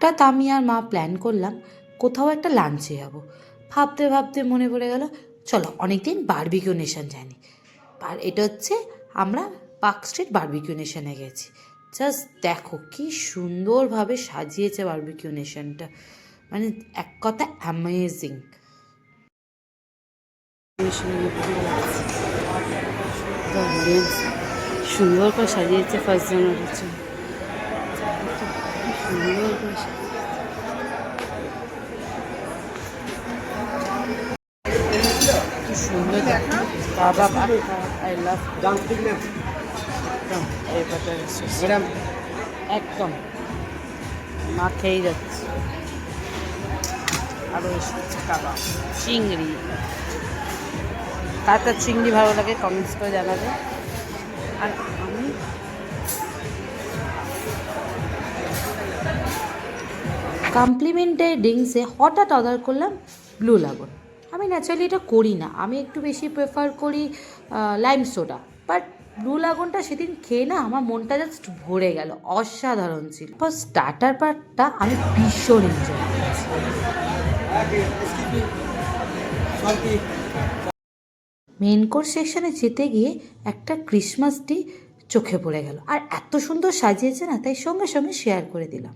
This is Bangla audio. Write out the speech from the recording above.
হঠাৎ আমি আর মা প্ল্যান করলাম কোথাও একটা লাঞ্চে যাব। ভাবতে ভাবতে মনে পড়ে গেল চলো অনেকদিন বারবিকিউ নেশন যায়নি। আর এটা হচ্ছে আমরা পার্ক স্ট্রিট বারবিকিউ নেশনে গেছি। জাস্ট দেখো কি সুন্দরভাবে সাজিয়েছে বারবিকিউ নেশনটা, মানে এক কথা অ্যামেজিং। সুন্দর করে সাজিয়েছে ফার্স্ট জানুয়ারির জন্য, সুন্দর করে সুন্দর বাবা আই লাভ একদম একদম মা খেয়েই যাচ্ছে। আরও এসেছে কাবাব, চিংড়ি। কার কার চিংড়ি ভালো লাগে কমেন্টস করে জানাবে। আর আমি কমপ্লিমেন্টারি ড্রিঙ্কসে হঠাৎ অর্ডার করলাম ব্লু লাগুন। আমি ন্যাচারালি এটা করি না, আমি একটু বেশি প্রেফার করি লাইম সোডা। বাট ব্লু লাগুনটা সেদিন খেয়ে না আমার মনটা জাস্ট ভরে গেল, অসাধারণ ছিল। স্টার্টার পার্টটা আমি ভীষণ এনজয় করেছি। মেন কোর্স সেকশনে যেতে গিয়ে একটা ক্রিসমাস ট্রি চোখে পড়ে গেল, আর এত সুন্দর সাজিয়েছে না, তাই সঙ্গে সঙ্গে শেয়ার করে দিলাম।